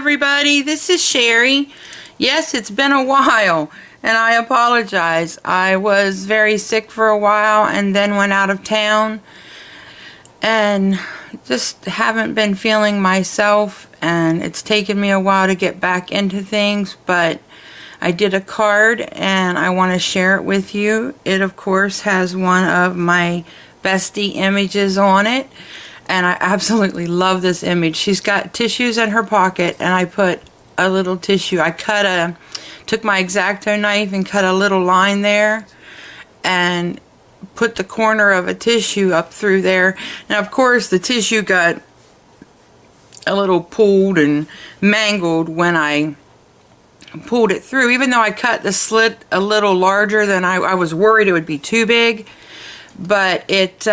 everybody, this is Sherry. Yes, it's been a while, and I apologize. I was very sick for a while and then went out of town and just haven't been feeling myself, and it's taken me a while to get back into things, but I did a card and I want to share it with you. It of course has one of my bestie images on it, and I absolutely love this image. She's got tissues in her pocket, and I put a little tissue. I took my X-Acto knife and cut a little line there and put the corner of a tissue up through there. Now of course the tissue got a little pulled and mangled when I pulled it through, even though I cut the slit a little larger than I was worried it would be too big, but it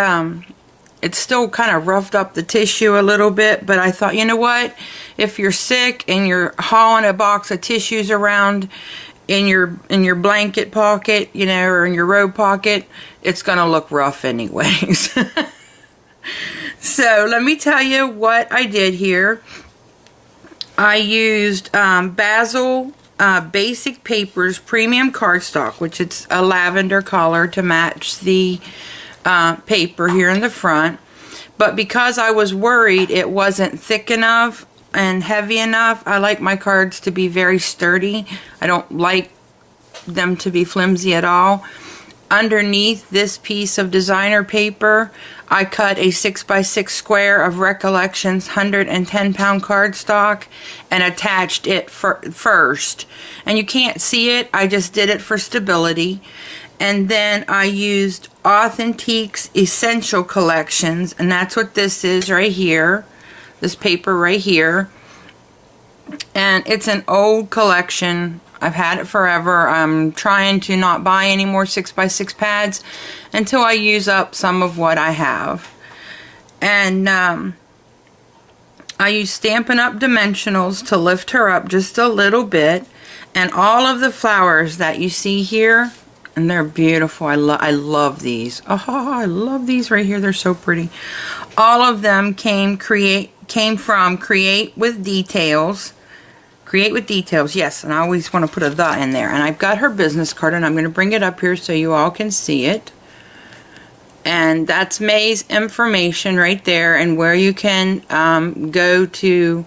still kind of roughed up the tissue a little bit. But I thought, you know what, if you're sick and you're hauling a box of tissues around in your blanket pocket, you know, or in your robe pocket, it's gonna look rough anyways. So let me tell you what I did here. I used Basil Basic Papers Premium Cardstock, which it's a lavender color to match the paper here in the front. But because I was worried it wasn't thick enough and heavy enough, I like my cards to be very sturdy. I don't like them to be flimsy at all. Underneath this piece of designer paper, I cut a 6x6 square of Recollections 110-pound cardstock and attached it first. And you can't see it, I just did it for stability. And then I used Authentiques Essential Collections, and that's what this is right here, this paper right here. And it's an old collection. I've had it forever. I'm trying to not buy any more 6x6 pads until I use up some of what I have. And I use Stampin' Up! Dimensionals to lift her up just a little bit. And all of the flowers that you see here, and they're beautiful. I love these. Oh, I love these right here. They're so pretty. All of them came from Create with Details. Create with Details, yes, and I always want to put a "the" in there. And I've got her business card, and I'm going to bring it up here so you all can see it. And that's May's information right there, and where you can go to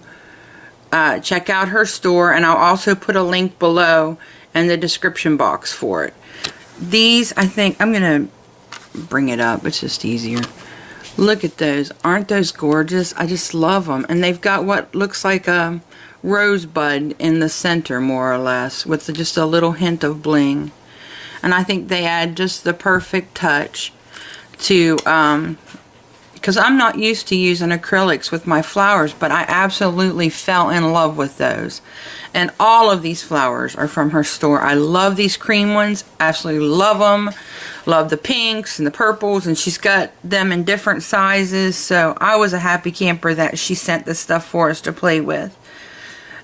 check out her store. And I'll also put a link below in the description box for it. These, I think, I'm going to bring it up. It's just easier. Look at those. Aren't those gorgeous? I just love them. And they've got what looks like a rosebud in the center, more or less, with just a little hint of bling. And I think they add just the perfect touch to, because I'm not used to using acrylics with my flowers, but I absolutely fell in love with those. And all of these flowers are from her store. I love these cream ones, absolutely love them. Love the pinks and the purples, and she's got them in different sizes, so I was a happy camper that she sent this stuff for us to play with.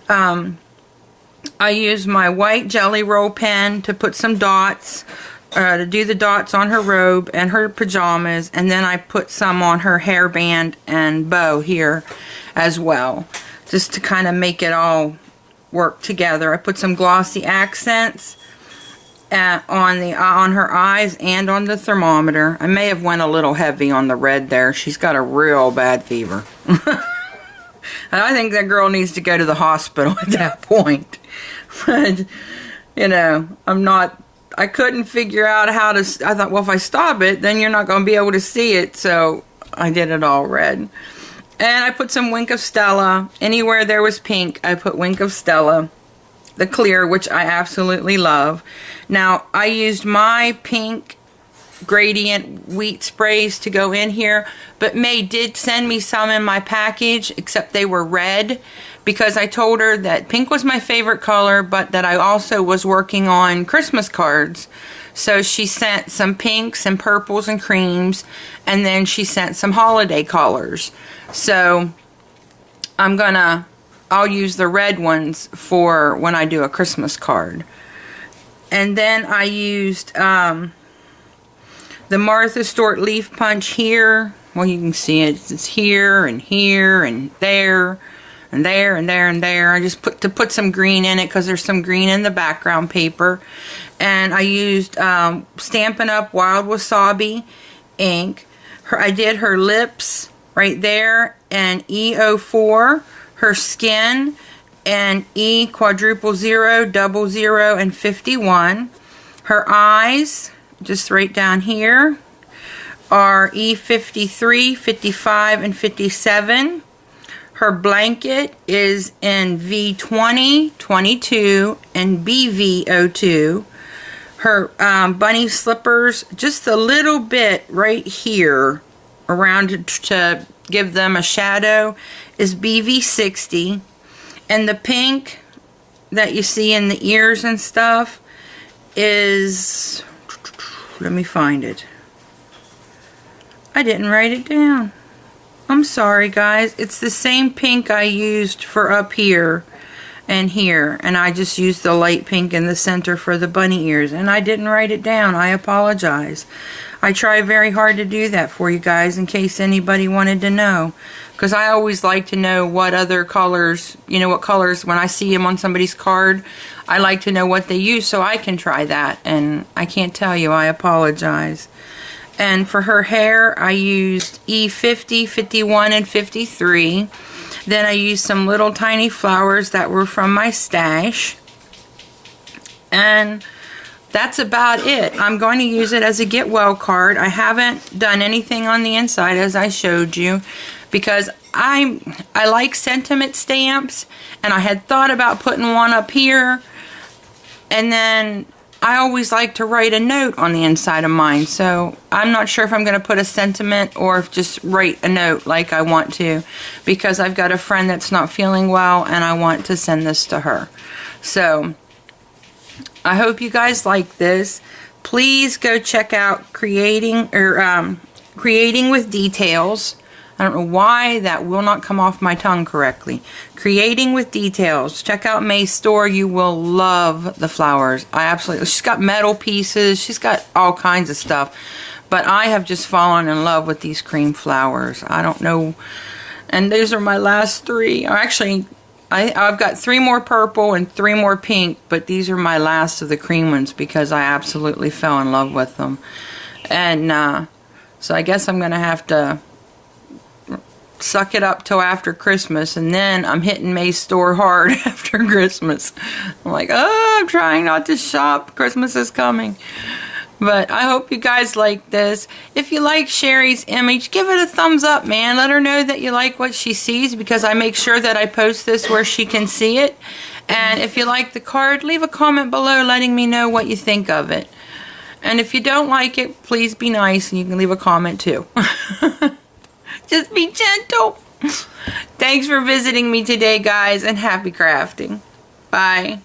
I used my white jelly roll pen to put some dots, to do the dots on her robe and her pajamas, and then I put some on her hairband and bow here as well, just to kind of make it all work together. I put some glossy accents on her eyes and on the thermometer. I may have went a little heavy on the red there. She's got a real bad fever. And I think that girl needs to go to the hospital at that point. But, you know, I couldn't figure out how to, I thought, well, if I stop it, then you're not going to be able to see it. So I did it all red. And I put some Wink of Stella. Anywhere there was pink, I put Wink of Stella. The clear, which I absolutely love. Now, I used my pink gradient wheat sprays to go in here, but May did send me some in my package, except they were red, because I told her that pink was my favorite color, but that I also was working on Christmas cards. So she sent some pinks and purples and creams, and then she sent some holiday colors. So I'll use the red ones for when I do a Christmas card. And then I used the Martha Stewart leaf punch here. Well, you can see it. It's here and there. and there and there and there. I just put some green in it because there's some green in the background paper. And I used Stampin' Up! Wild Wasabi ink. I did her lips right there and E04, her skin and E quadruple 0, double 0, and 51. Her eyes, just right down here, are E53, 55, and 57. Her blanket is in V20, 22, and BV02. Her bunny slippers, just a little bit right here around to give them a shadow, is BV60. And the pink that you see in the ears and stuff is, let me find it. I didn't write it down. I'm sorry, guys. It's the same pink I used for up here and here, and I just used the light pink in the center for the bunny ears, and I didn't write it down. I apologize. I try very hard to do that for you guys in case anybody wanted to know, because I always like to know what other colors, you know, what colors, when I see them on somebody's card, I like to know what they use so I can try that, and I can't tell you. I apologize. And for her hair, I used E50, 51, and 53. Then I used some little tiny flowers that were from my stash. And that's about it. I'm going to use it as a get well card. I haven't done anything on the inside as I showed you because I like sentiment stamps, and I had thought about putting one up here, and then I always like to write a note on the inside of mine, so I'm not sure if I'm going to put a sentiment or if just write a note like I want to, because I've got a friend that's not feeling well and I want to send this to her. So I hope you guys like this. Please go check out Creating with Details. I don't know why that will not come off my tongue correctly. Creating with Details. Check out May's store. You will love the flowers. I absolutely, she's got metal pieces. She's got all kinds of stuff. But I have just fallen in love with these cream flowers. I don't know. And those are my last three. Actually, I've got 3 more purple and 3 more pink. But these are my last of the cream ones because I absolutely fell in love with them. And so I guess I'm going to have to suck it up till after Christmas, and then I'm hitting May's store hard after Christmas. I'm like, oh, I'm trying not to shop. Christmas is coming. But I hope you guys like this. If you like Sherry's image, give it a thumbs up, man. Let her know that you like what she sees, because I make sure that I post this where she can see it. And if you like the card, leave a comment below letting me know what you think of it. And if you don't like it, please be nice, and you can leave a comment too. Just be gentle. Thanks for visiting me today, guys, and happy crafting. Bye.